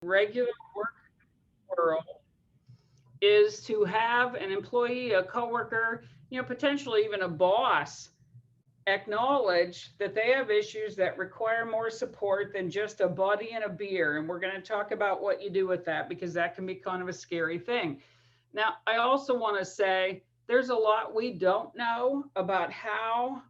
regular work world is to have an employee, a coworker, potentially even a boss acknowledge that they have issues that require more support than just a buddy and a beer. And we're going to talk about what you do with that because that can be kind of a scary thing. Now, I also want to say there's a lot we don't know about how,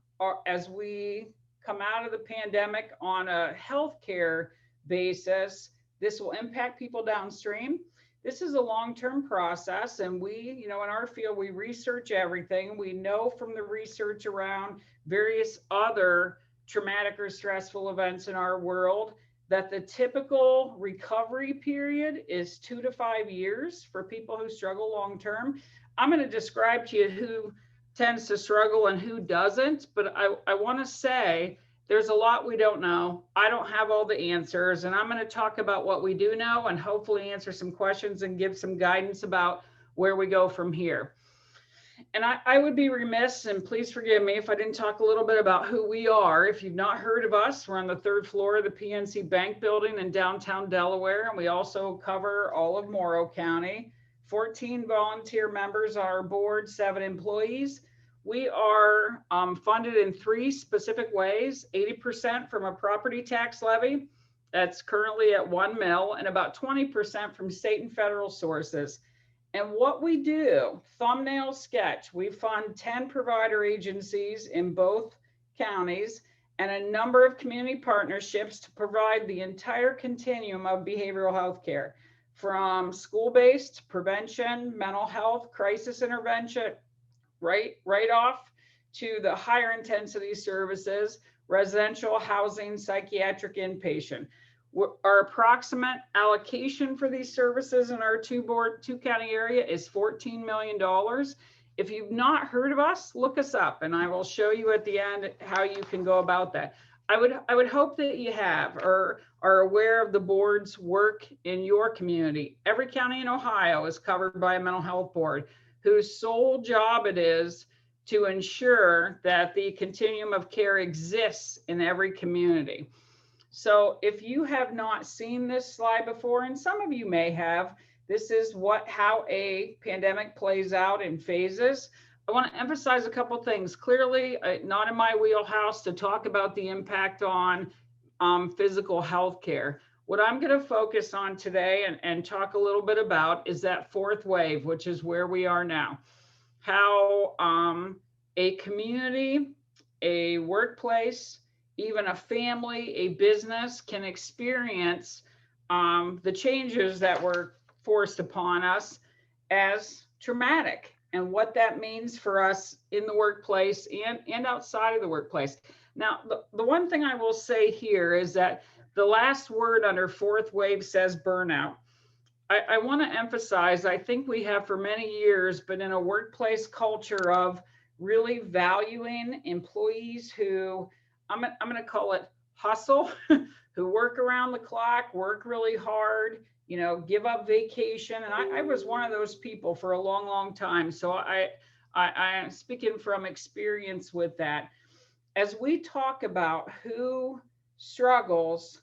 as we come out of the pandemic on a healthcare basis, this will impact people downstream. This is a long-term process, and we, in our field, we research everything. We know from the research around various other traumatic or stressful events in our world that the typical recovery period is 2 to 5 years for people who struggle long term. I'm going to describe to you who tends to struggle and who doesn't, but I want to say there's a lot we don't know. I don't have all the answers, and I'm going to talk about what we do know and hopefully answer some questions and give some guidance about where we go from here. And I would be remiss, and please forgive me if I didn't talk a little bit about who we are. If you've not heard of us, we're on the third floor of the PNC Bank building in downtown Delaware, and we also cover all of Morrow County. 14 volunteer members on our board, 7 employees. We are funded in 3 specific ways: 80% from a property tax levy that's currently at 1 mil, and about 20% from state and federal sources. And what we do, thumbnail sketch, we fund 10 provider agencies in both counties and a number of community partnerships to provide the entire continuum of behavioral health care, from school-based prevention, mental health, crisis intervention, right off to the higher intensity services, residential housing, psychiatric inpatient. Our approximate allocation for these services in our two county area is $14 million. If you've not heard of us, look us up, and I will show you at the end how you can go about that. I would hope that you have or are aware of the board's work in your community. Every county in Ohio is covered by a mental health board whose sole job it is to ensure that the continuum of care exists in every community. So if you have not seen this slide before, and some of you may have, this is how a pandemic plays out in phases. I want to emphasize a couple things. Clearly, not in my wheelhouse to talk about the impact on physical health care. What I'm going to focus on today and talk a little bit about is that fourth wave, which is where we are now. How a community, a workplace, even a family, a business can experience the changes that were forced upon us as traumatic, and what that means for us in the workplace and outside of the workplace. Now, the one thing I will say here is that the last word under fourth wave says burnout. I want to emphasize, I think we have for many years been in a workplace culture of really valuing employees who, I'm going to call it hustle, who work around the clock, work really hard, give up vacation. And I was one of those people for a long, long time. So I am speaking from experience with that. As we talk about who struggles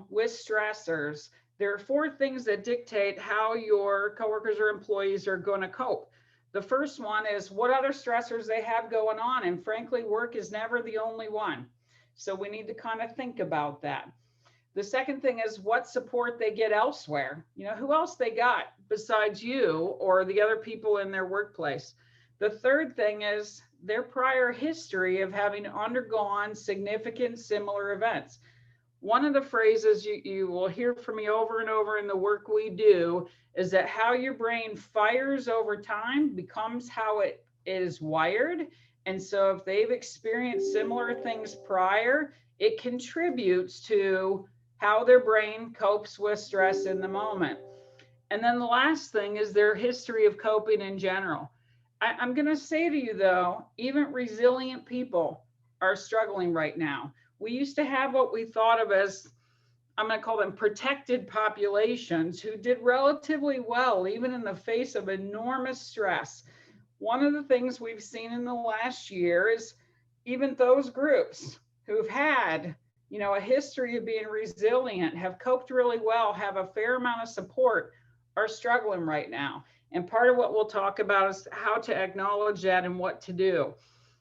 with stressors, there are 4 things that dictate how your coworkers or employees are going to cope. The first one is what other stressors they have going on. And frankly, work is never the only one. So we need to kind of think about that. The second thing is what support they get elsewhere. Who else they got besides you or the other people in their workplace. The third thing is their prior history of having undergone significant similar events. One of the phrases you will hear from me over and over in the work we do is that how your brain fires over time becomes how it is wired. And so if they've experienced similar things prior, it contributes to how their brain copes with stress in the moment. And then the last thing is their history of coping in general. I'm going to say to you, though, even resilient people are struggling right now. We used to have what we thought of as, I'm going to call them protected populations who did relatively well, even in the face of enormous stress. One of the things we've seen in the last year is even those groups who've had, a history of being resilient, have coped really well, have a fair amount of support, are struggling right now. And part of what we'll talk about is how to acknowledge that and what to do.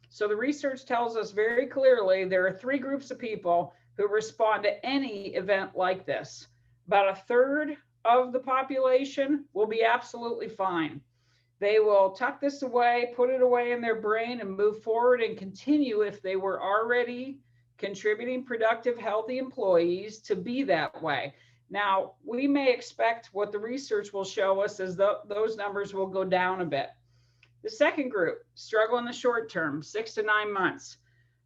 So the research tells us very clearly there are three groups of people who respond to any event like this. About a third of the population will be absolutely fine. They will tuck this away, put it away in their brain, and move forward and continue if they were already contributing productive, healthy employees to be that way. Now, we may expect what the research will show us is those numbers will go down a bit. The second group, struggle in the short term, 6 to 9 months.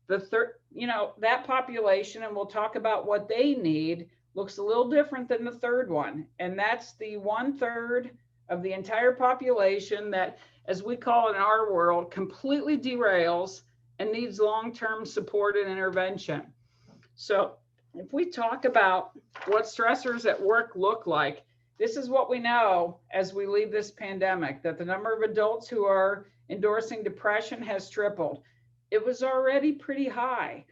The third, that population, and we'll talk about what they need, looks a little different than the third one. And that's the 1/3 of the entire population that, as we call it in our world, completely derails and needs long-term support and intervention. So if we talk about what stressors at work look like, this is what we know as we leave this pandemic, that the number of adults who are endorsing depression has tripled. It was already pretty high.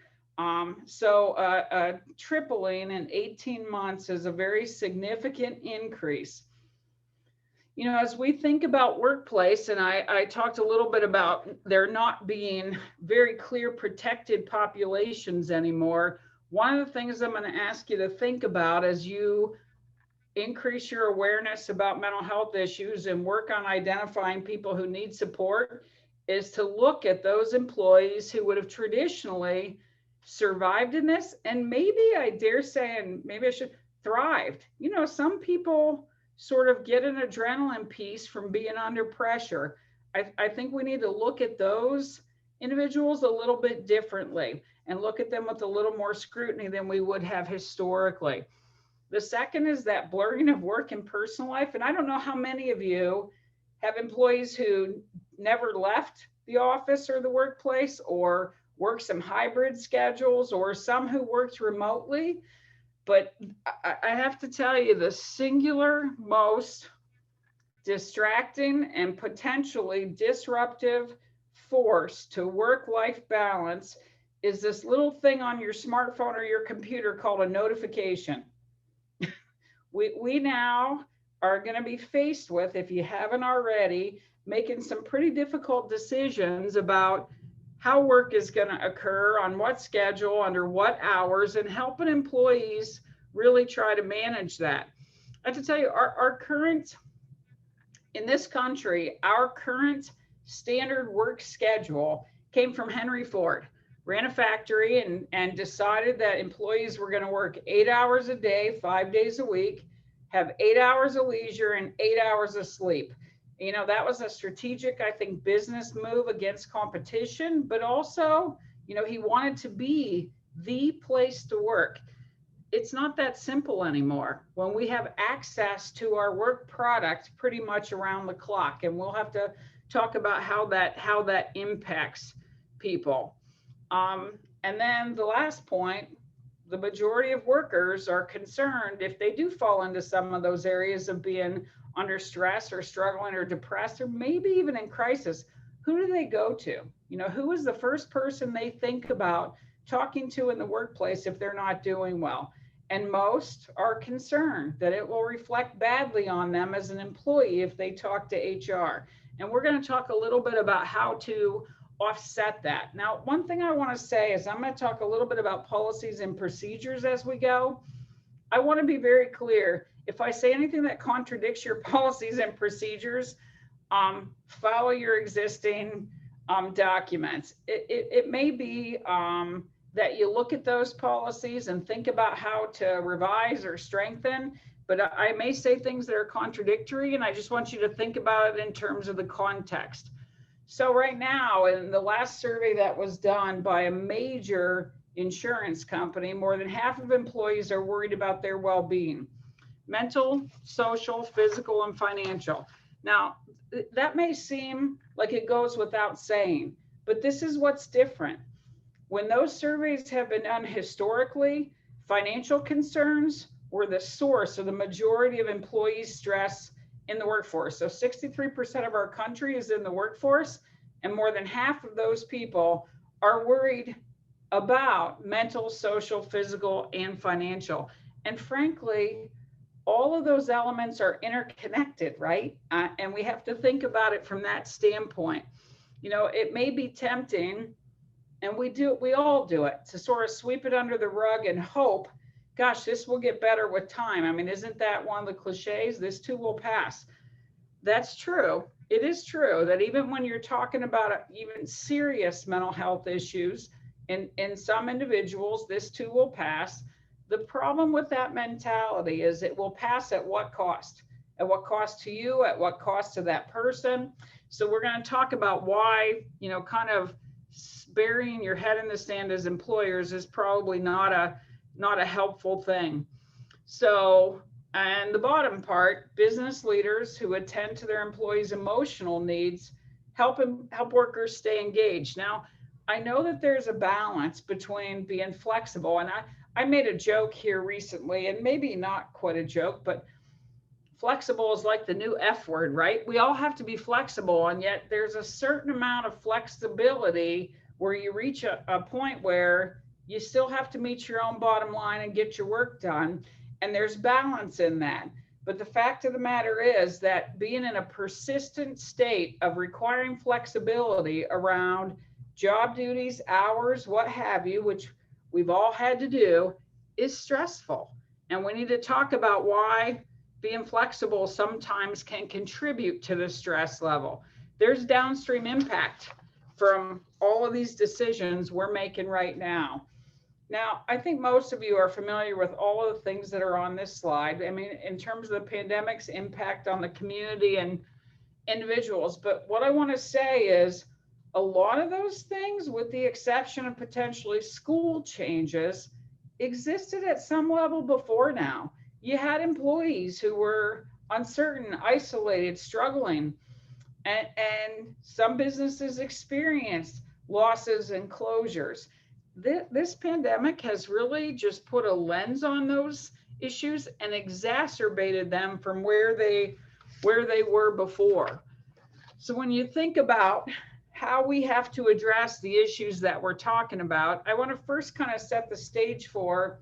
So tripling in 18 months is a very significant increase. As we think about workplace, and I talked a little bit about there not being very clear protected populations anymore. One of the things I'm going to ask you to think about as you increase your awareness about mental health issues and work on identifying people who need support is to look at those employees who would have traditionally survived in this, and maybe I dare say, and maybe I should, thrived. Some people sort of get an adrenaline piece from being under pressure. I think we need to look at those individuals a little bit differently and look at them with a little more scrutiny than we would have historically. The second is that blurring of work and personal life. And I don't know how many of you have employees who never left the office or the workplace, or work some hybrid schedules, or some who worked remotely. But I have to tell you, the singular most distracting and potentially disruptive force to work-life balance is this little thing on your smartphone or your computer called a notification. We now are going to be faced with, if you haven't already, making some pretty difficult decisions about how work is going to occur, on what schedule, under what hours, and helping employees really try to manage that. I have to tell you, our current, in this country, our current standard work schedule came from Henry Ford. Ran a factory and decided that employees were going to work 8 hours a day, 5 days a week, have 8 hours of leisure and 8 hours of sleep. That was a strategic, I think, business move against competition, but also, he wanted to be the place to work. It's not that simple anymore when we have access to our work product pretty much around the clock. And we'll have to talk about how that impacts people. And then the last point, the majority of workers are concerned if they do fall into some of those areas of being under stress or struggling or depressed, or maybe even in crisis, who do they go to? Who is the first person they think about talking to in the workplace if they're not doing well? And most are concerned that it will reflect badly on them as an employee if they talk to HR. And we're going to talk a little bit about how to offset that. Now, one thing I want to say is I'm going to talk a little bit about policies and procedures as we go. I want to be very clear. If I say anything that contradicts your policies and procedures, follow your existing documents. It may be that you look at those policies and think about how to revise or strengthen, but I may say things that are contradictory, and I just want you to think about it in terms of the context. So right now, in the last survey that was done by a major insurance company, more than half of employees are worried about their well-being, mental, social, physical, and financial. Now, that may seem like it goes without saying, but this is what's different. When those surveys have been done historically, financial concerns were the source of the majority of employees' stress in the workforce. So 63% of our country is in the workforce, and more than half of those people are worried about mental, social, physical, and financial. And frankly, all of those elements are interconnected, right? And we have to think about it from that standpoint. It may be tempting, and we all do it, to sort of sweep it under the rug and hope, gosh, this will get better with time. I mean, isn't that one of the cliches? This too will pass. That's true. It is true that even when you're talking about even serious mental health issues, in some individuals, this too will pass. The problem with that mentality is it will pass at what cost? At what cost to you? At what cost to that person? So we're going to talk about why, kind of burying your head in the sand as employers is probably not a helpful thing. So, and the bottom part, business leaders who attend to their employees' emotional needs help workers stay engaged. Now, I know that there's a balance between being flexible, and I made a joke here recently, and maybe not quite a joke, but flexible is like the new F word, right? We all have to be flexible, and yet there's a certain amount of flexibility where you reach a point where you still have to meet your own bottom line and get your work done, and there's balance in that. But the fact of the matter is that being in a persistent state of requiring flexibility around job duties, hours, what have you, which we've all had to do, is stressful. And we need to talk about why being flexible sometimes can contribute to the stress level. There's downstream impact from all of these decisions we're making right now. Now, I think most of you are familiar with all of the things that are on this slide. I mean, in terms of the pandemic's impact on the community and individuals. But what I want to say is a lot of those things, with the exception of potentially school changes, existed at some level before now. You had employees who were uncertain, isolated, struggling, and some businesses experienced losses and closures. This pandemic has really just put a lens on those issues and exacerbated them from where they were before. So when you think about how we have to address the issues that we're talking about, I want to first kind of set the stage for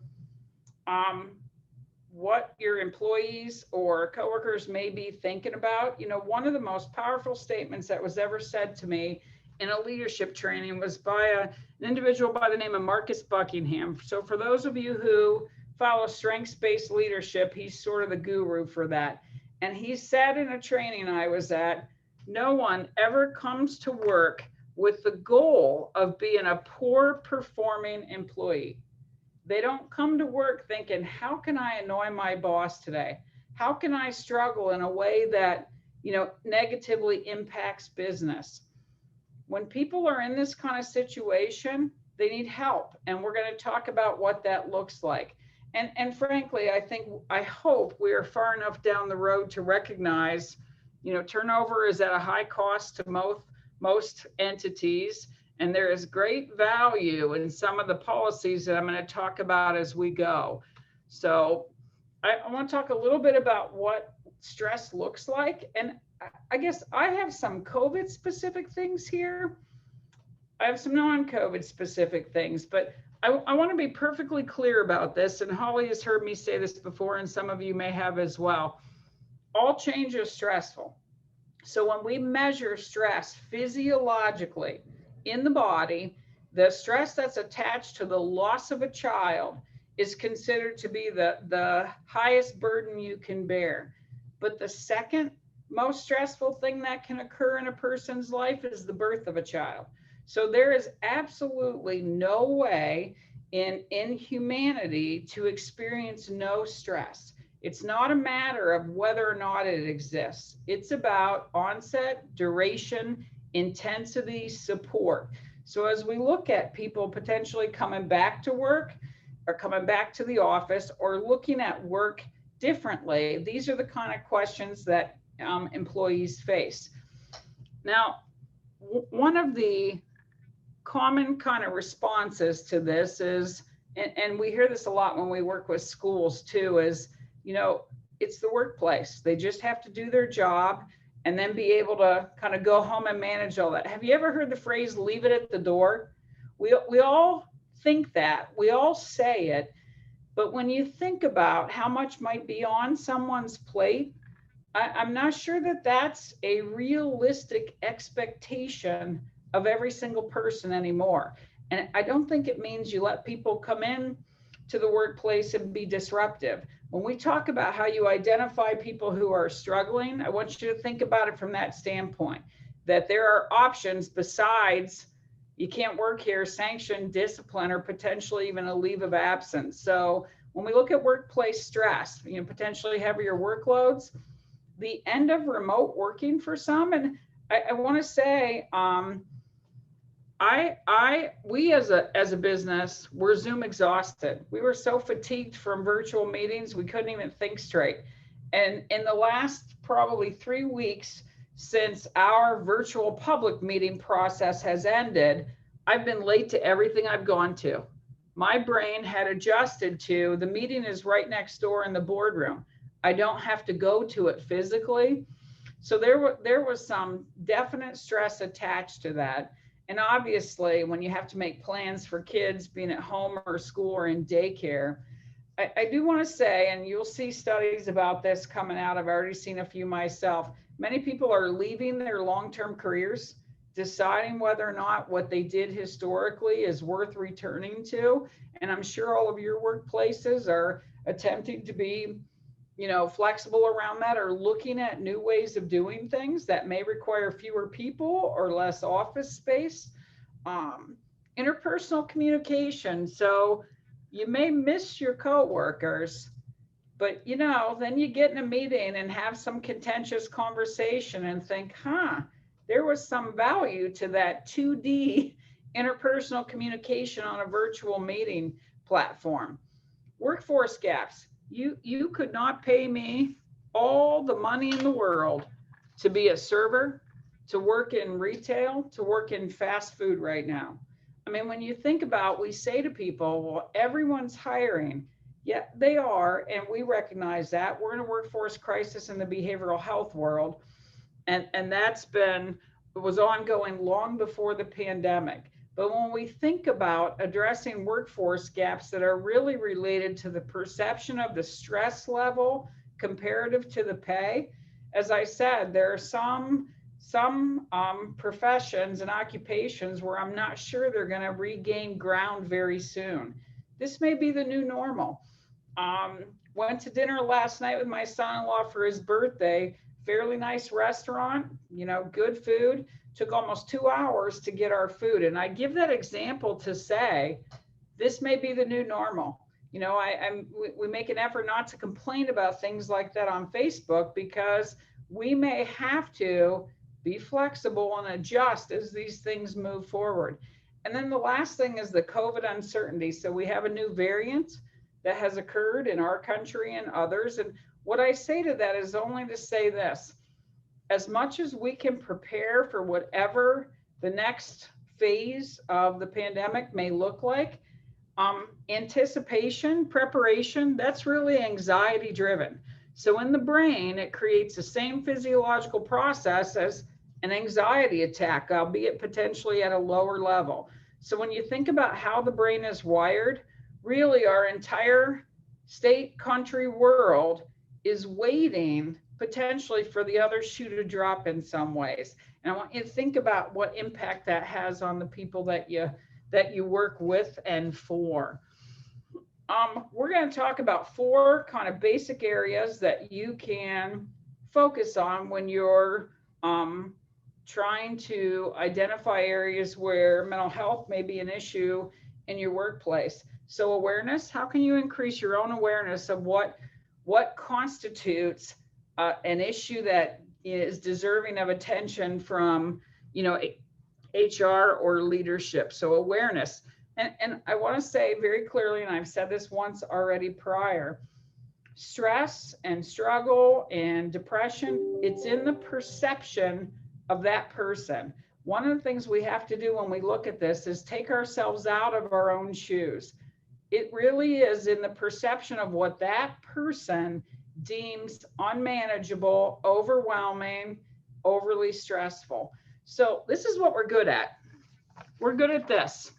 what your employees or coworkers may be thinking about. One of the most powerful statements that was ever said to me in a leadership training was by an individual by the name of Marcus Buckingham. So for those of you who follow strengths-based leadership, he's sort of the guru for that. And he said in a training I was at, no one ever comes to work with the goal of being a poor performing employee. They don't come to work thinking, how can I annoy my boss today? How can I struggle in a way that, negatively impacts business? When people are in this kind of situation, they need help. And we're going to talk about what that looks like. And frankly, I hope we are far enough down the road to recognize, turnover is at a high cost to most entities. And there is great value in some of the policies that I'm going to talk about as we go. So I want to talk a little bit about what stress looks like. And I guess I have some COVID specific things here. I have some non-COVID specific things, but I want to be perfectly clear about this. And Holly has heard me say this before, and some of you may have as well. All change is stressful. So when we measure stress physiologically in the body, the stress that's attached to the loss of a child is considered to be the highest burden you can bear. But the second most stressful thing that can occur in a person's life is the birth of a child. So there is absolutely no way in humanity to experience no stress. It's not a matter of whether or not it exists. It's about onset, duration, intensity, support. So as we look at people potentially coming back to work or coming back to the office or looking at work differently, these are the kind of questions that employees face. Now, one of the common kind of responses to this is, and we hear this a lot when we work with schools too, is, it's the workplace. They just have to do their job and then be able to kind of go home and manage all that. Have you ever heard the phrase, leave it at the door? We all think that. We all say it. But when you think about how much might be on someone's plate, I'm not sure that that's a realistic expectation of every single person anymore. And I don't think it means you let people come in to the workplace and be disruptive. When we talk about how you identify people who are struggling, I want you to think about it from that standpoint, that there are options besides you can't work here, sanction, discipline, or potentially even a leave of absence. So when we look at workplace stress, potentially heavier workloads, the end of remote working for some, and I want to say, we as a business, we're Zoom exhausted. We were so fatigued from virtual meetings, we couldn't even think straight. And in the last probably 3 weeks since our virtual public meeting process has ended, I've been late to everything I've gone to. My brain had adjusted to the meeting is right next door in the boardroom. I don't have to go to it physically. So there was some definite stress attached to that. And obviously, when you have to make plans for kids being at home or school or in daycare, I do want to say, and you'll see studies about this coming out, I've already seen a few myself, many people are leaving their long-term careers, deciding whether or not what they did historically is worth returning to. And I'm sure all of your workplaces are attempting to be, flexible around that, or looking at new ways of doing things that may require fewer people or less office space. Interpersonal communication. So you may miss your coworkers, but then you get in a meeting and have some contentious conversation and think, there was some value to that 2D interpersonal communication on a virtual meeting platform. Workforce gaps. You could not pay me all the money in the world to be a server, to work in retail, to work in fast food right now. I mean, when you think about, we say to people, well, everyone's hiring. Yeah, they are, and we recognize that. We're in a workforce crisis in the behavioral health world, and was ongoing long before the pandemic. But when we think about addressing workforce gaps that are really related to the perception of the stress level comparative to the pay, as I said, there are some professions and occupations where I'm not sure they're going to regain ground very soon. This may be the new normal. Went to dinner last night with my son-in-law for his birthday, fairly nice restaurant, good food. Took almost 2 hours to get our food. And I give that example to say, this may be the new normal. We make an effort not to complain about things like that on Facebook, because we may have to be flexible and adjust as these things move forward. And then the last thing is the COVID uncertainty. So we have a new variant that has occurred in our country and others. And what I say to that is only to say this: as much as we can prepare for whatever the next phase of the pandemic may look like, anticipation, preparation, that's really anxiety driven. So in the brain, it creates the same physiological process as an anxiety attack, albeit potentially at a lower level. So when you think about how the brain is wired, really our entire state, country, world is waiting potentially for the other shoe to drop in some ways. And I want you to think about what impact that has on the people that you work with and for. We're going to talk about 4 kind of basic areas that you can focus on when you're trying to identify areas where mental health may be an issue in your workplace. So awareness, how can you increase your own awareness of what constitutes an issue that is deserving of attention from, HR or leadership. So awareness. And I want to say very clearly, and I've said this once already prior, stress and struggle and depression, it's in the perception of that person. One of the things we have to do when we look at this is take ourselves out of our own shoes. It really is in the perception of what that person deems unmanageable, overwhelming, overly stressful. So this is what we're good at. We're good at this.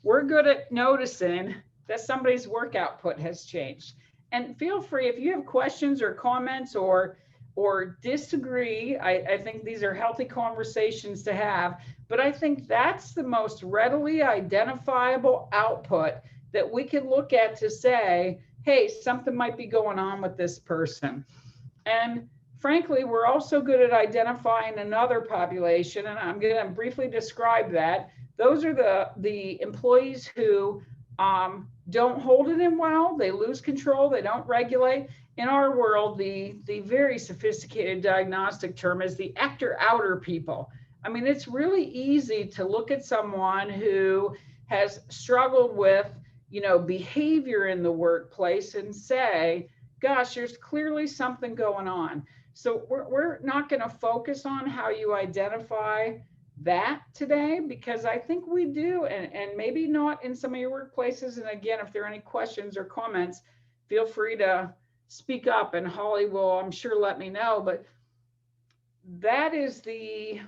we're good at noticing that somebody's work output has changed. And feel free, if you have questions or comments or disagree, I think these are healthy conversations to have, but I think that's the most readily identifiable output that we can look at to say, hey, something might be going on with this person. And frankly, we're also good at identifying another population, and I'm going to briefly describe that. Those are the employees who don't hold it in well, they lose control, they don't regulate. In our world, the very sophisticated diagnostic term is the actor-outer people. I mean, it's really easy to look at someone who has struggled with, behavior in the workplace and say, gosh, there's clearly something going on. So we're not going to focus on how you identify that today, because I think we do, and maybe not in some of your workplaces. And again, if there are any questions or comments, feel free to speak up, and Holly will, I'm sure, let me know. But that is the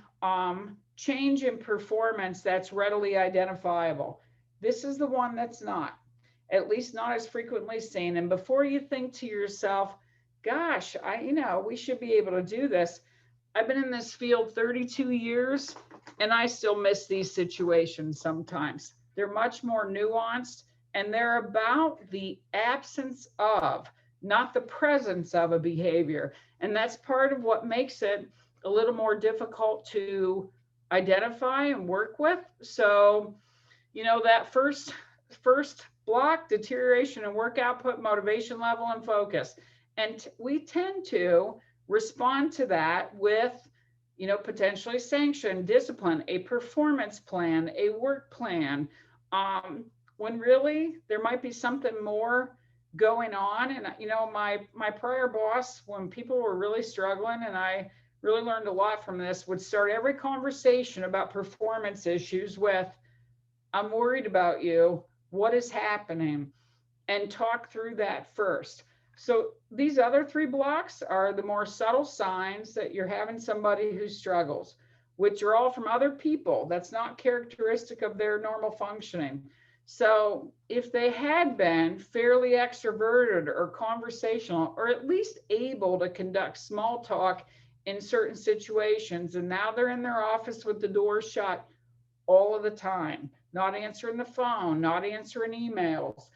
change in performance that's readily identifiable. This is the one that's not, at least not as frequently seen. And before you think to yourself, gosh, we should be able to do this. I've been in this field 32 years, and I still miss these situations sometimes. They're much more nuanced, and they're about the absence of, not the presence of, a behavior. And that's part of what makes it a little more difficult to identify and work with. So, that first block, deterioration in work output, motivation level, and focus. And we tend to respond to that with, potentially sanction, discipline, a performance plan, a work plan, when really there might be something more going on. And, my prior boss, when people were really struggling, and I really learned a lot from this, would start every conversation about performance issues with, I'm worried about you. What is happening? And talk through that first. So these other three blocks are the more subtle signs that you're having somebody who struggles, which are all from other people. That's not characteristic of their normal functioning. So if they had been fairly extroverted or conversational, or at least able to conduct small talk in certain situations, and now they're in their office with the door shut all of the time, not answering the phone, not answering emails,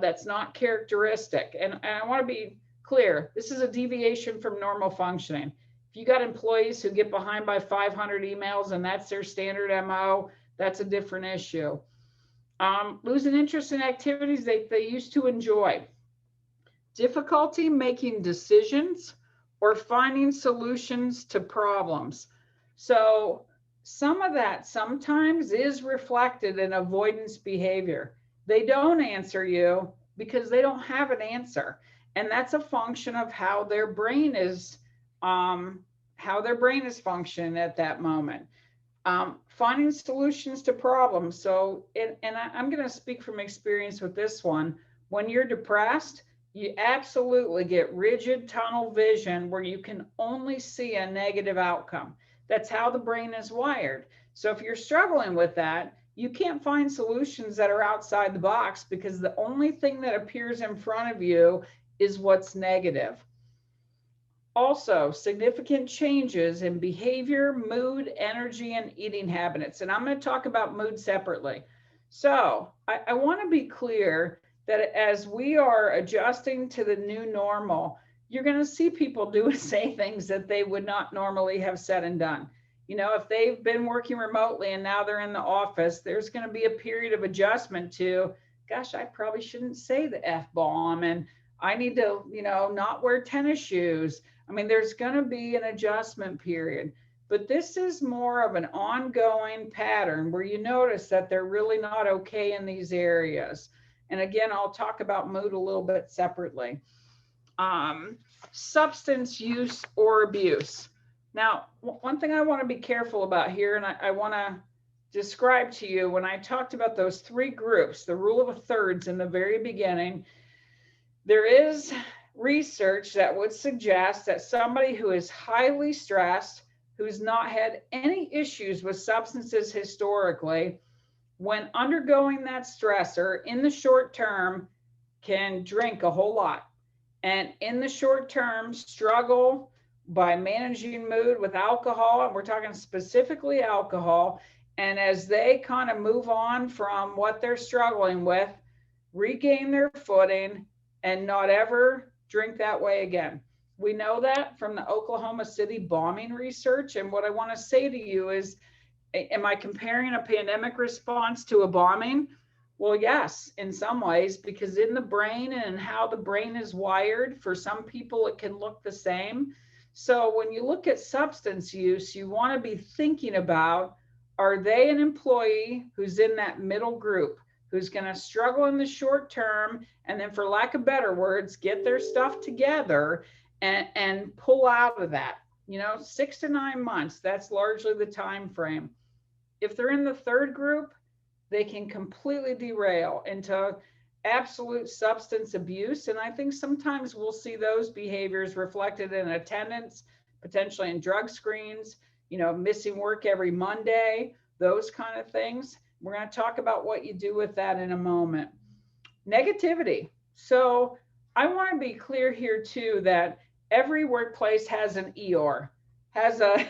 that's not characteristic. And I want to be clear, this is a deviation from normal functioning. If you got employees who get behind by 500 emails and that's their standard MO, that's a different issue. Losing interest in activities they used to enjoy. Difficulty making decisions or finding solutions to problems. So some of that sometimes is reflected in avoidance behavior. They don't answer you because they don't have an answer. And that's a function of how their brain is functioning at that moment. Finding solutions to problems. So, I'm going to speak from experience with this one. When you're depressed, you absolutely get rigid tunnel vision where you can only see a negative outcome. That's how the brain is wired. So if you're struggling with that, you can't find solutions that are outside the box, because the only thing that appears in front of you is what's negative. Also, significant changes in behavior, mood, energy, and eating habits. And I'm going to talk about mood separately. So I want to be clear that as we are adjusting to the new normal, you're going to see people do and say things that they would not normally have said and done. If they've been working remotely and now they're in the office, there's going to be a period of adjustment to, gosh, I probably shouldn't say the F-bomb, and I need to, not wear tennis shoes. I mean, there's going to be an adjustment period, but this is more of an ongoing pattern where you notice that they're really not okay in these areas. And again, I'll talk about mood a little bit separately. Substance use or abuse. Now, one thing I want to be careful about here, and I want to describe to you, when I talked about those three groups, the rule of thirds in the very beginning, there is research that would suggest that somebody who is highly stressed, who's not had any issues with substances historically, when undergoing that stressor in the short term can drink a whole lot, and in the short term struggle by managing mood with alcohol, and we're talking specifically alcohol, and as they kind of move on from what they're struggling with, regain their footing and not ever drink that way again. We know that from the Oklahoma City bombing research. And what I want to say to you is, am I comparing a pandemic response to a bombing? Well, yes, in some ways, because in the brain and how the brain is wired, for some people, it can look the same. So when you look at substance use, you want to be thinking about, are they an employee who's in that middle group, who's going to struggle in the short term, and then, for lack of better words, get their stuff together and pull out of that? 6 to 9 months, that's largely the time frame. If they're in the third group, they can completely derail into absolute substance abuse. And I think sometimes we'll see those behaviors reflected in attendance, potentially in drug screens, missing work every Monday, those kind of things. We're going to talk about what you do with that in a moment. Negativity. So I want to be clear here too, that every workplace has an Eeyore, has a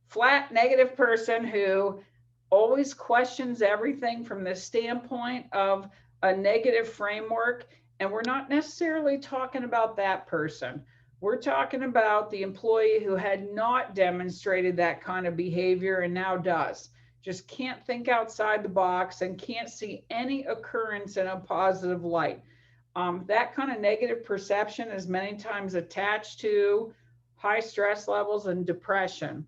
flat negative person who always questions everything from the standpoint of a negative framework. And we're not necessarily talking about that person. We're talking about the employee who had not demonstrated that kind of behavior and now does. Just can't think outside the box and can't see any occurrence in a positive light. That kind of negative perception is many times attached to high stress levels and depression.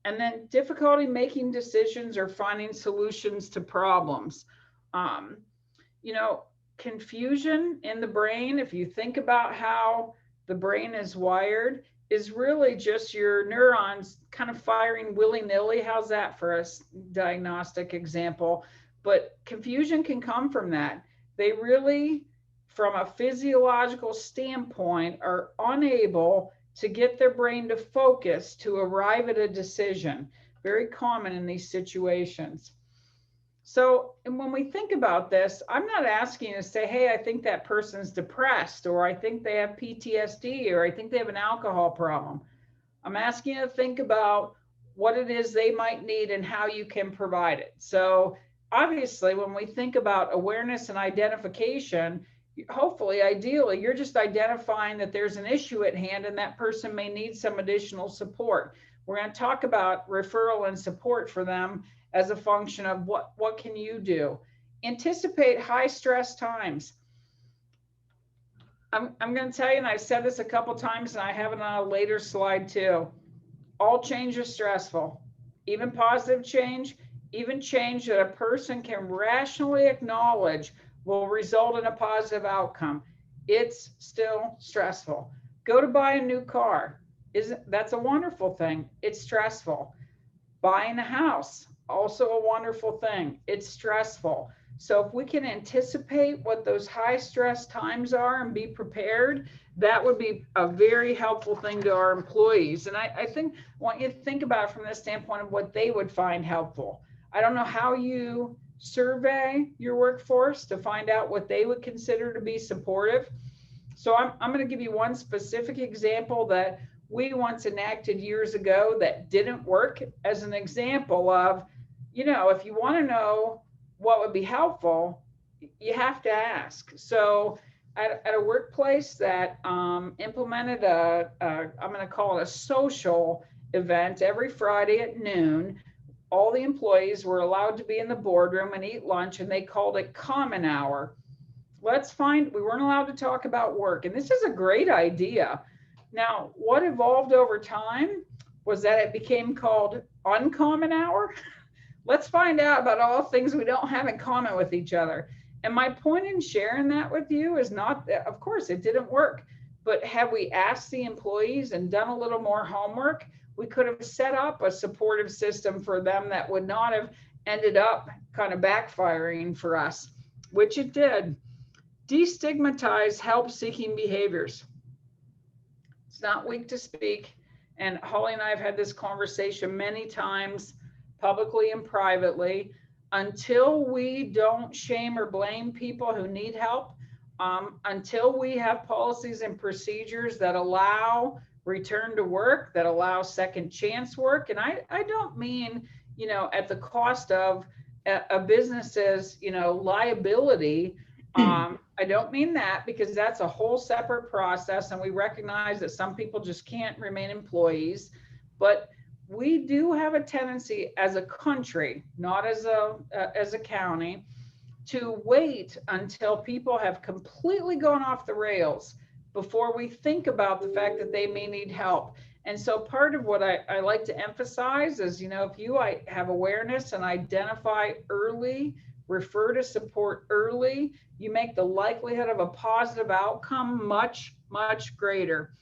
And then difficulty making decisions or finding solutions to problems. Confusion in the brain, if you think about how the brain is wired, is really just your neurons kind of firing willy-nilly. How's that for a diagnostic example? But confusion can come from that. They really, from a physiological standpoint, are unable to get their brain to focus to arrive at a decision. Very common in these situations. So, and when we think about this, I'm not asking you to say, hey, I think that person's depressed, or I think they have PTSD, or I think they have an alcohol problem. I'm asking you to think about what it is they might need and how you can provide it. So obviously, when we think about awareness and identification, hopefully, ideally, you're just identifying that there's an issue at hand and that person may need some additional support. We're going to talk about referral and support for them as a function of what can you do. Anticipate high stress times. I'm going to tell you, and I've said this a couple times, and I have it on a later slide too. All change is stressful, even positive change, even change that a person can rationally acknowledge will result in a positive outcome. It's still stressful. Go to buy a new car. That's a wonderful thing. It's stressful. Buying a house, also a wonderful thing. It's stressful. So if we can anticipate what those high stress times are and be prepared, that would be a very helpful thing to our employees. And I want you to think about it from the standpoint of what they would find helpful. I don't know how you survey your workforce to find out what they would consider to be supportive. So I'm going to give you one specific example that we once enacted years ago that didn't work as an example of, if you want to know what would be helpful, you have to ask. So at a workplace that implemented I'm going to call it a social event every Friday at noon, all the employees were allowed to be in the boardroom and eat lunch, and they called it Common Hour. We weren't allowed to talk about work. And this is a great idea. Now, what evolved over time was that it became called Uncommon Hour. Let's find out about all things we don't have in common with each other. And my point in sharing that with you is not that, of course, it didn't work, but have we asked the employees and done a little more homework, we could have set up a supportive system for them that would not have ended up kind of backfiring for us, which it did. Destigmatize help-seeking behaviors. It's not weak to speak. And Holly and I have had this conversation many times, publicly and privately. until we don't shame or blame people who need help, until we have policies and procedures that allow return to work, that allow second chance work. And I don't mean, at the cost of a business's, liability. I don't mean that, because that's a whole separate process. And we recognize that some people just can't remain employees. But we do have a tendency as a country, not as a county, to wait until people have completely gone off the rails before we think about the fact that they may need help. And so part of what I like to emphasize is, if you have awareness and identify early, refer to support early, you make the likelihood of a positive outcome much, much greater.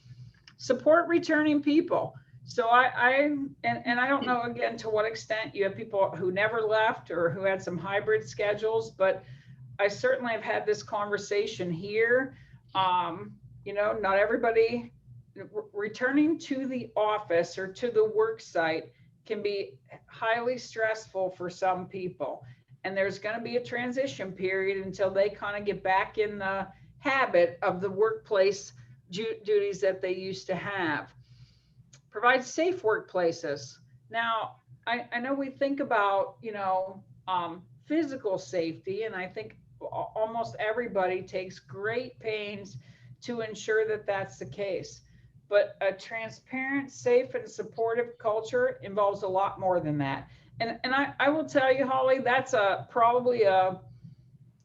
Support returning people. So I don't know, again, to what extent you have people who never left or who had some hybrid schedules, but I certainly have had this conversation here. Not everybody returning to the office or to the work site can be highly stressful for some people. And there's going to be a transition period until they kind of get back in the habit of the workplace duties that they used to have. Provide safe workplaces. Now, I know we think about, physical safety, and I think almost everybody takes great pains to ensure that that's the case. But a transparent, safe, and supportive culture involves a lot more than that. And I will tell you, Holly, that's probably a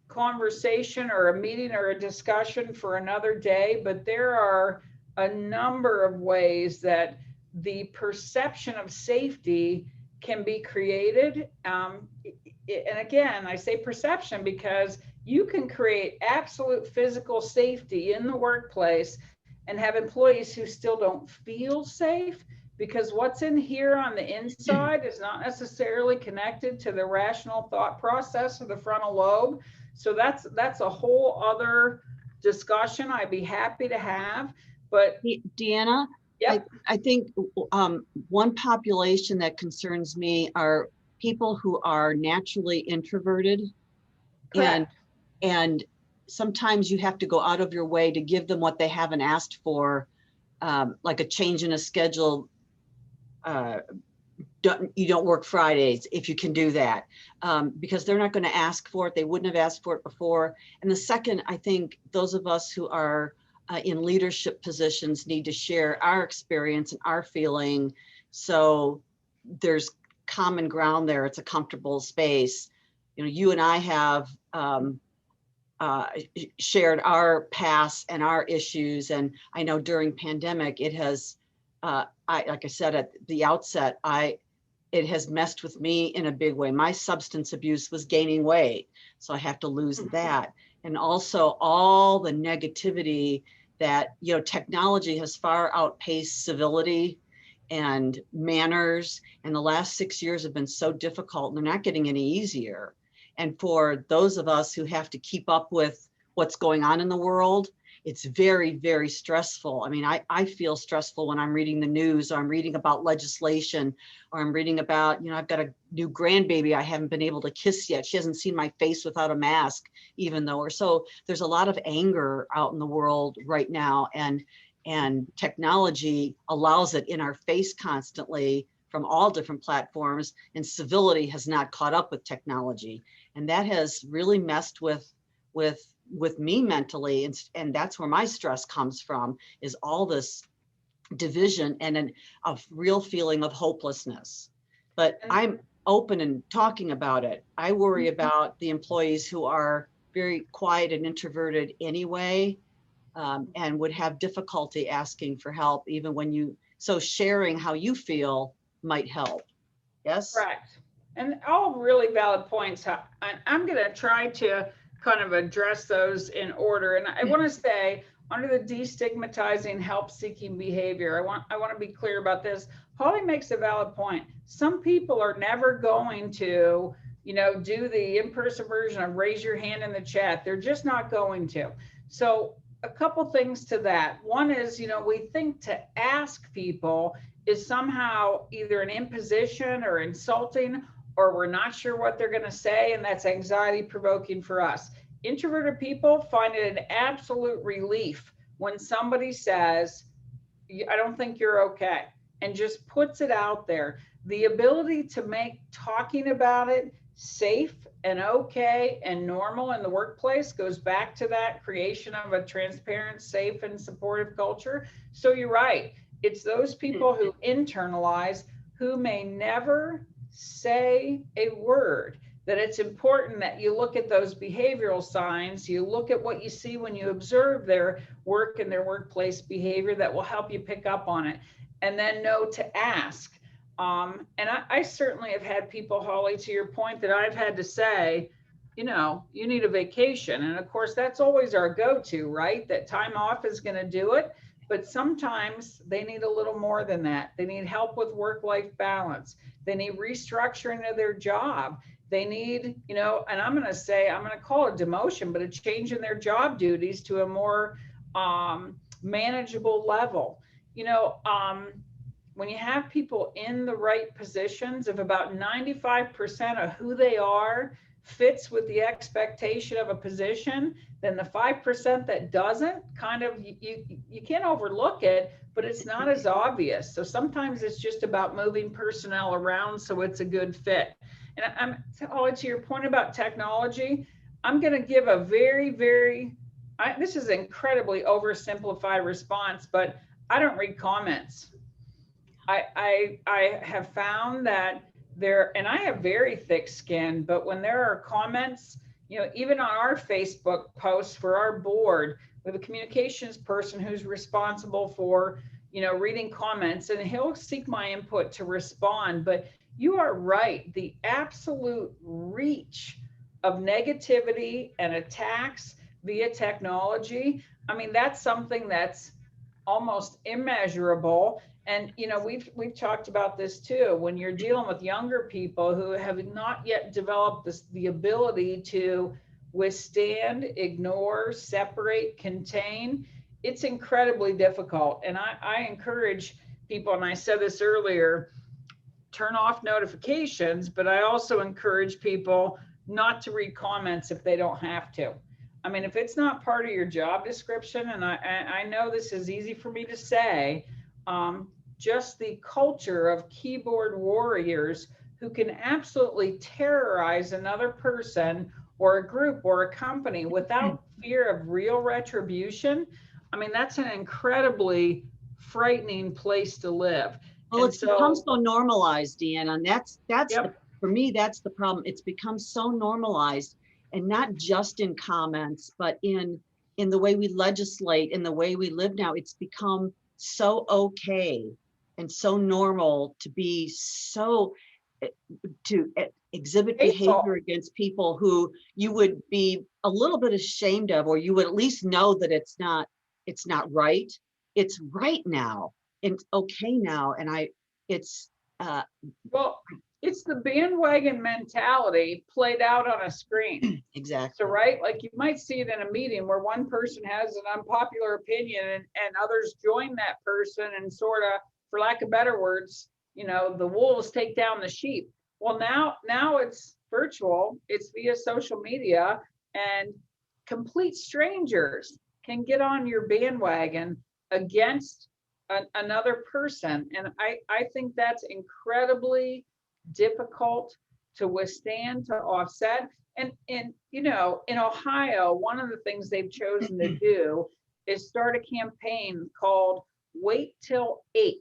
conversation or a meeting or a discussion for another day, but there are a number of ways that the perception of safety can be created. And again, I say perception because you can create absolute physical safety in the workplace and have employees who still don't feel safe, because what's in here on the inside is not necessarily connected to the rational thought process of the frontal lobe. So that's a whole other discussion I'd be happy to have. But Deanna, yep. I think one population that concerns me are people who are naturally introverted. Correct. And sometimes you have to go out of your way to give them what they haven't asked for, like a change in a schedule. You don't work Fridays if you can do that, because they're not going to ask for it. They wouldn't have asked for it before. And the second, I think those of us who are in leadership positions need to share our experience and our feeling, so there's common ground there. It's a comfortable space. You and I have shared our past and our issues, and I know during pandemic it has, like I said at the outset, it has messed with me in a big way. My substance abuse was gaining weight, so I have to lose that. And also all the negativity that, technology has far outpaced civility and manners. And the last 6 years have been so difficult, and they're not getting any easier. And for those of us who have to keep up with what's going on in the world, it's very, very stressful. I mean, I feel stressful when I'm reading the news, or I'm reading about legislation, or I'm reading about, I've got a new grandbaby I haven't been able to kiss yet. She hasn't seen my face without a mask, even though, or so there's a lot of anger out in the world right now. And technology allows it in our face constantly from all different platforms, and civility has not caught up with technology. And that has really messed with me mentally, and that's where my stress comes from, is all this division and a real feeling of hopelessness. But I'm open and talking about it. I worry about the employees who are very quiet and introverted anyway, and would have difficulty asking for help, even when so sharing how you feel might help. Yes? Correct. And all really valid points. I'm going to try to kind of address those in order. And I want to say, under the destigmatizing help-seeking behavior, I want to be clear about this. Holly makes a valid point. Some people are never going to, do the in-person version of raise your hand in the chat. They're just not going to. So a couple things to that. One is, we think to ask people is somehow either an imposition or insulting, or we're not sure what they're going to say, and that's anxiety provoking for us. Introverted people find it an absolute relief when somebody says, I don't think you're okay, and just puts it out there. The ability to make talking about it safe and okay and normal in the workplace goes back to that creation of a transparent, safe, and supportive culture. So you're right. It's those people who internalize, who may never say a word, that it's important that you look at those behavioral signs, you look at what you see when you observe their work and their workplace behavior that will help you pick up on it, and then know to ask. And I certainly have had people, Holly, to your point, that I've had to say, you know, you need a vacation. And of course, that's always our go-to, right? That time off is going to do it. But sometimes they need a little more than that. They need help with work-life balance. They need restructuring of their job. They need, you know, and I'm going to say, I'm going to call it demotion, but a change in their job duties to a more manageable level. You know, when you have people in the right positions, if about 95% of who they are fits with the expectation of a position, then the 5% that doesn't, kind of, you can't overlook it, but it's not as obvious. So sometimes it's just about moving personnel around so it's a good fit. And to your point about technology, I'm going to give a this is an incredibly oversimplified response, but I don't read comments. I have found that and I have very thick skin, but when there are comments, you know, even on our Facebook posts for our board, we have a communications person who's responsible for, you know, reading comments, and he'll seek my input to respond. But you are right. The absolute reach of negativity and attacks via technology, I mean, that's something that's almost immeasurable. And, you know, we've talked about this too. When you're dealing with younger people who have not yet developed the ability to withstand, ignore, separate, contain, it's incredibly difficult. And I encourage people, and I said this earlier, turn off notifications, but I also encourage people not to read comments if they don't have to. I mean, if it's not part of your job description, and I know this is easy for me to say, just the culture of keyboard warriors who can absolutely terrorize another person or a group or a company without fear of real retribution. I mean, that's an incredibly frightening place to live. Well, it's become so normalized, Deanna, and that's Yep. for me, that's the problem. It's become so normalized, and not just in comments, but in the way we legislate, in the way we live now. It's become so okay and so normal to be to exhibit behavior against people who you would be a little bit ashamed of, or you would at least know that it's not right. It's right now and okay now. And well, it's the bandwagon mentality played out on a screen. Exactly. So, right, like you might see it in a meeting where one person has an unpopular opinion and others join that person, and sort of, for lack of better words, you know, the wolves take down the sheep. Well, now it's virtual, it's via social media, and complete strangers can get on your bandwagon against another person. And I think that's incredibly difficult to withstand, to offset. And you know, in Ohio, one of the things they've chosen to do is start a campaign called Wait Till 8th.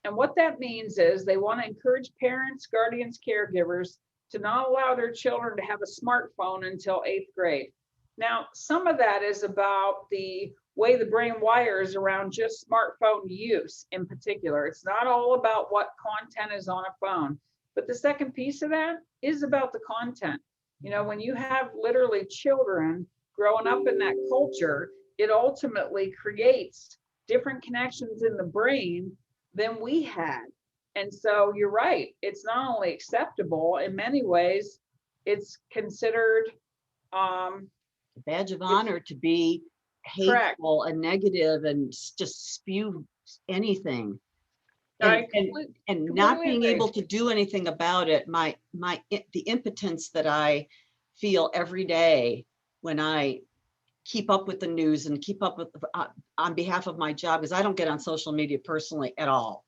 And what that means is they want to encourage parents, guardians, caregivers to not allow their children to have a smartphone until 8th grade. Now, some of that is about the way the brain wires around just smartphone use in particular. It's not all about what content is on a phone. But the second piece of that is about the content. You know, when you have literally children growing up in that culture, it ultimately creates different connections in the brain than we had. And so you're right. It's not only acceptable, in many ways, it's considered a badge of honor to be hateful and negative and just spew anything. I and not completely being agree. able to do anything about it, the impotence that I feel every day when I keep up with the news and keep up with on behalf of my job, because I don't get on social media personally at all.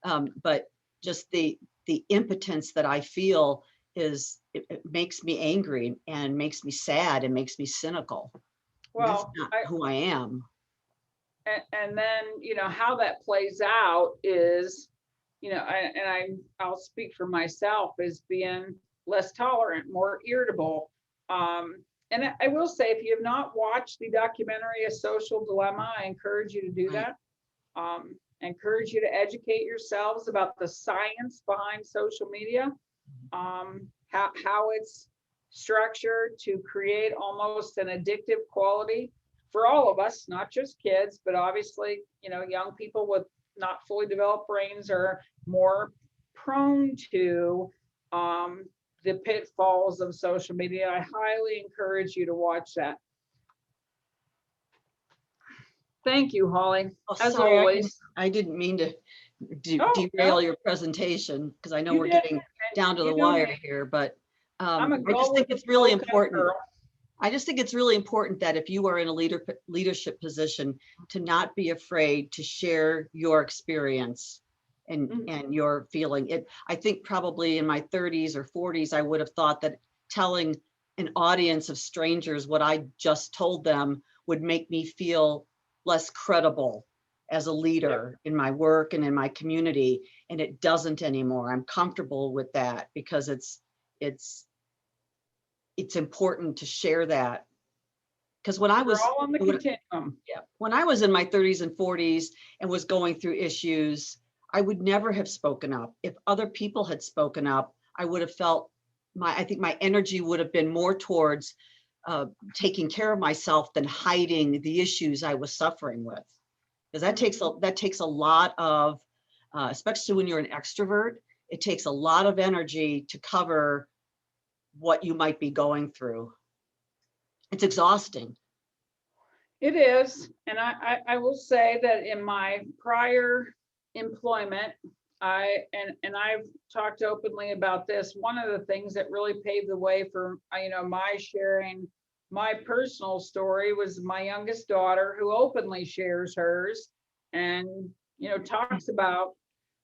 But just the impotence that I feel it makes me angry and makes me sad and makes me cynical. That's Well, not who I am. and then, how that plays out is, I'll speak for myself as being less tolerant, more irritable. And I will say, if you have not watched the documentary A Social Dilemma, I encourage you to do Right. that. I encourage you to educate yourselves about the science behind social media, how it's structured to create almost an addictive quality for all of us, not just kids, but obviously, young people with not fully developed brains are more prone to the pitfalls of social media. I highly encourage you to watch that. Thank you, Holly. Oh, As sorry, always. I didn't mean to Oh, derail no, your presentation, because I know you we're did. getting And down to the you know wire me. here, but I'm a I just go think with the it's really flow kind of important. girl. I just think it's really important that if you are in a leadership position, to not be afraid to share your experience and your feeling. I think probably in my 30s or 40s, I would have thought that telling an audience of strangers what I just told them would make me feel less credible as a leader in my work and in my community. And it doesn't anymore. I'm comfortable with that because it's important to share that. Because when I We're was all on the continuum. when I was in my 30s and 40s and was going through issues, I would never have spoken up. If other people had spoken up, I would have felt I think my energy would have been more towards taking care of myself than hiding the issues I was suffering with. Because that takes a lot of, especially when you're an extrovert, it takes a lot of energy to cover what you might be going through. It's exhausting. It is. And I will say that in my prior employment, I've talked openly about this. One of the things that really paved the way for, my sharing my personal story was my youngest daughter, who openly shares hers and, talks about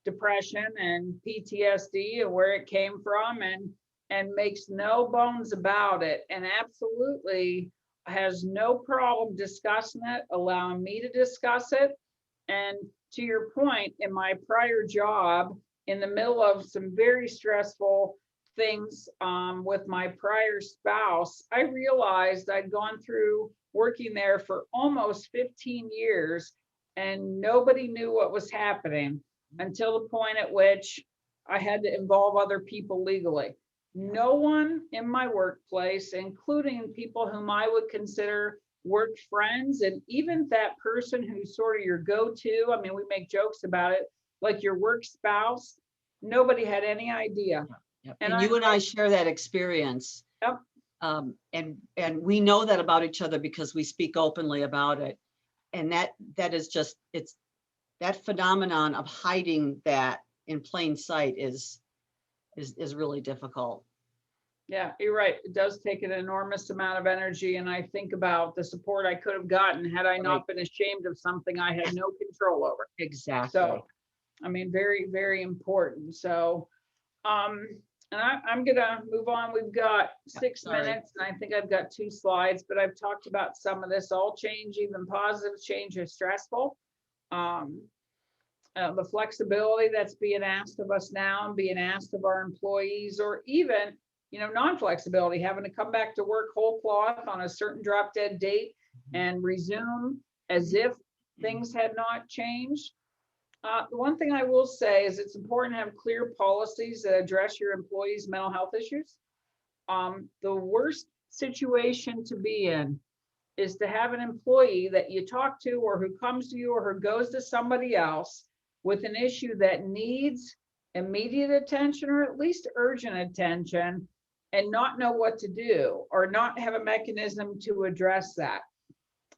depression and PTSD and where it came from, and makes no bones about it, and absolutely has no problem discussing it, allowing me to discuss it. And to your point, in my prior job, in the middle of some very stressful things with my prior spouse, I realized I'd gone through working there for almost 15 years and nobody knew what was happening until the point at which I had to involve other people legally. No one in my workplace, including people whom I would consider work friends, and even that person who's sort of your go-to, I mean, we make jokes about it, like your work spouse, nobody had any idea. Yep. And you and I share that experience. Yep. And we know that about each other because we speak openly about it. And that is just, it's that phenomenon of hiding that in plain sight is really difficult. Yeah, you're right. It does take an enormous amount of energy. And I think about the support I could have gotten had I not been ashamed of something I had no control over. Exactly. So, I mean, very, very important. So, and I'm gonna move on. We've got 6 minutes, and I think I've got 2 slides, but I've talked about some of this. All change, even positive change, is stressful. The flexibility that's being asked of us now and being asked of our employees, or even, non-flexibility, having to come back to work whole cloth on a certain drop dead date and resume as if things had not changed. The one thing I will say is it's important to have clear policies that address your employees' mental health issues. The worst situation to be in is to have an employee that you talk to, or who comes to you, or who goes to somebody else with an issue that needs immediate attention, or at least urgent attention, and not know what to do, or not have a mechanism to address that.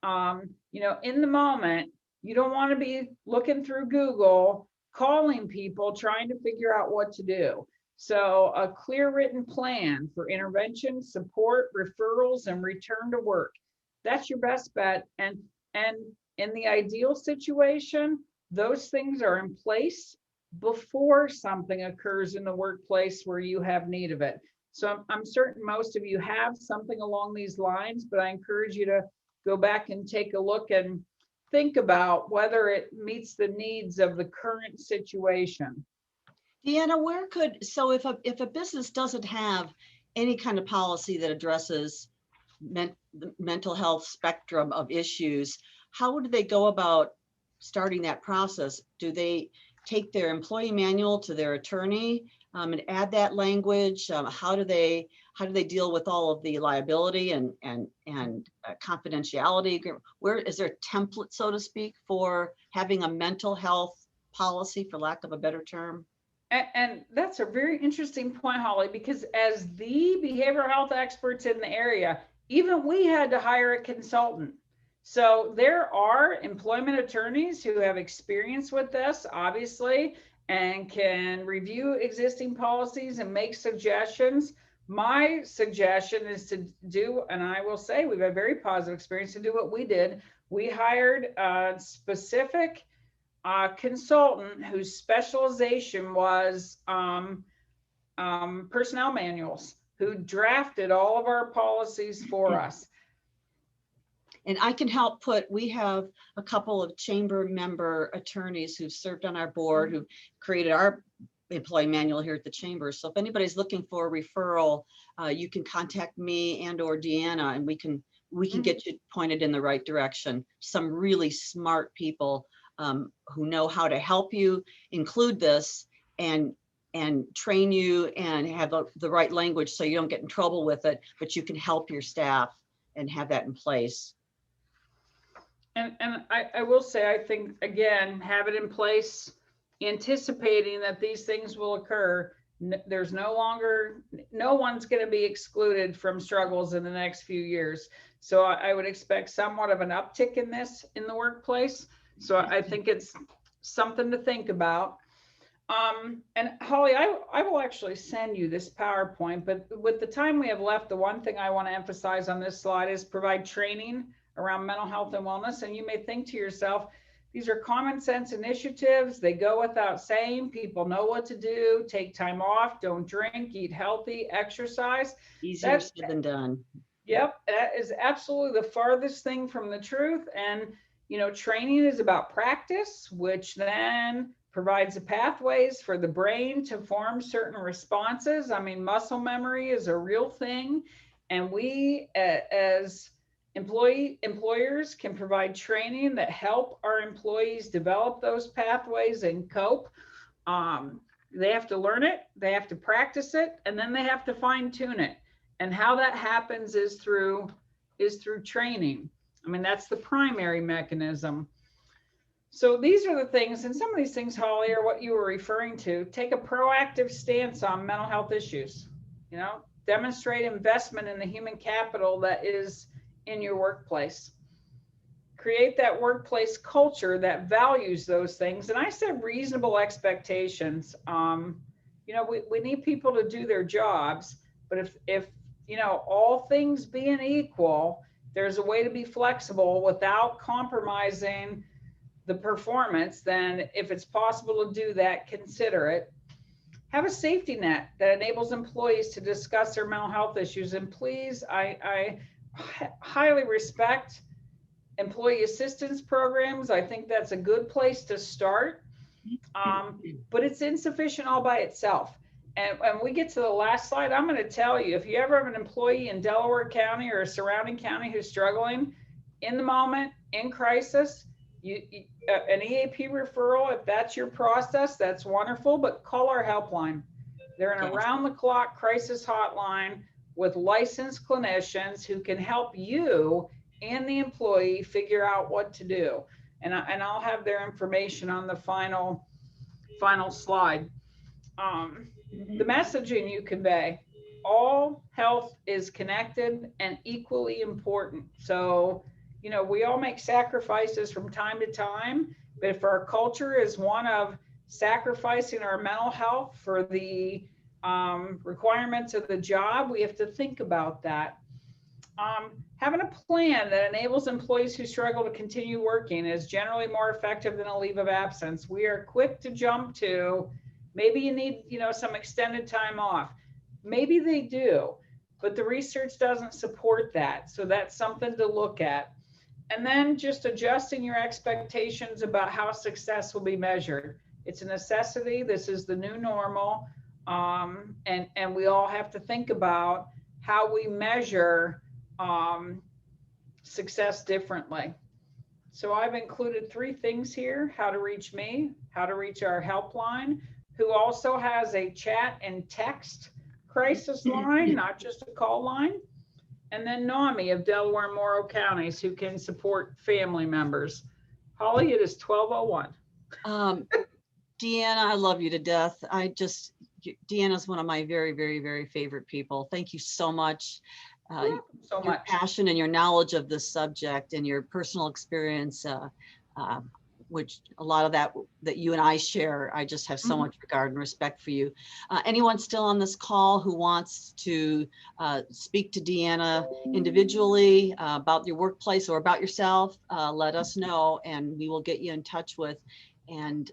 In the moment, you don't want to be looking through Google, calling people, trying to figure out what to do. So a clear written plan for intervention, support, referrals, and return to work. That's your best bet. And in the ideal situation, those things are in place before something occurs in the workplace where you have need of it. So I'm certain most of you have something along these lines, but I encourage you to go back and take a look and think about whether it meets the needs of the current situation. Deanna, so if a business doesn't have any kind of policy that addresses the mental health spectrum of issues, how do they go about starting that process? Do they take their employee manual to their attorney and add that language? How do they deal with all of the liability and confidentiality? Where is there a template, so to speak, for having a mental health policy, for lack of a better term? And that's a very interesting point, Holly, because as the behavioral health experts in the area, even we had to hire a consultant. So there are employment attorneys who have experience with this, obviously, and can review existing policies and make suggestions. My suggestion is to do, and I will say we've had very positive experience to do what we did. We hired a specific consultant whose specialization was personnel manuals, who drafted all of our policies for us. And I can help we have a couple of chamber member attorneys who've served on our board, who created our employee manual here at the chamber. So if anybody's looking for a referral, you can contact me and or Deanna, and we can get you pointed in the right direction. Some really smart people who know how to help you include this and train you and have the right language so you don't get in trouble with it, but you can help your staff and have that in place. And I will say, I think, again, have it in place, anticipating that these things will occur. There's no one's going to be excluded from struggles in the next few years. So I would expect somewhat of an uptick in this in the workplace. So I think it's something to think about. And Holly, I will actually send you this PowerPoint, but with the time we have left, the one thing I want to emphasize on this slide is provide training around mental health and wellness. And you may think to yourself, these are common sense initiatives. They go without saying. People know what to do. Take time off, don't drink, eat healthy, exercise. Easier said than done. Yep, that is absolutely the farthest thing from the truth. And, you know, training is about practice, which then provides the pathways for the brain to form certain responses. I mean, muscle memory is a real thing. And we, as employers, can provide training that help our employees develop those pathways and cope. They have to learn it, they have to practice it, and then they have to fine tune it. And how that happens is through training. I mean, that's the primary mechanism. So these are the things, and some of these things, Holly, are what you were referring to. Take a proactive stance on mental health issues. You know, demonstrate investment in the human capital that is in your workplace. Create that workplace culture that values those things. And I said reasonable expectations. You know, we need people to do their jobs, but if you know, all things being equal, there's a way to be flexible without compromising the performance, then if it's possible to do that, consider it. Have a safety net that enables employees to discuss their mental health issues. And please, I highly respect employee assistance programs. I think that's a good place to start, but it's insufficient all by itself. And when we get to the last slide, I'm going to tell you, if you ever have an employee in Delaware County or a surrounding county who's struggling in the moment, in crisis, an EAP referral, if that's your process, that's wonderful, but call our helpline. They're an around-the-clock crisis hotline with licensed clinicians who can help you and the employee figure out what to do. And I'll have their information on the final slide. The messaging you convey: all health is connected and equally important. So, you know, we all make sacrifices from time to time, but if our culture is one of sacrificing our mental health for the requirements of the job. We have to think about that. Having a plan that enables employees who struggle to continue working is generally more effective than a leave of absence. We are quick to jump to, maybe you need, some extended time off. Maybe they do, but the research doesn't support that. So that's something to look at. And then just adjusting your expectations about how success will be measured. It's a necessity. This is the new normal. And we all have to think about how we measure success differently. So I've included 3 things here: how to reach me, how to reach our helpline, who also has a chat and text crisis line, not just a call line, and then NAMI of Delaware and Morrow counties, who can support family members. Holly, it is 12:01. Deanna, I love you to death. Deanna's one of my very, very, very favorite people. Thank you so much. So your much passion and your knowledge of this subject and your personal experience, which a lot of that you and I share, I just have so much regard and respect for you. Anyone still on this call who wants to speak to Deanna individually about your workplace or about yourself, let us know and we will get you in touch with. And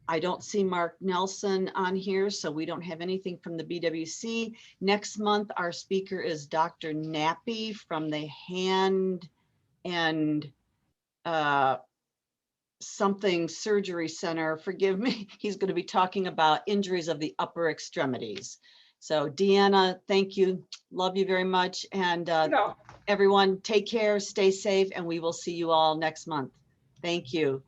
I don't see Mark Nelson on here, so we don't have anything from the BWC. Next month, our speaker is Dr. Nappy from the Hand and something Surgery Center. Forgive me. He's going to be talking about injuries of the upper extremities. So Deanna, thank you. Love you very much. And everyone, take care, stay safe, and we will see you all next month. Thank you.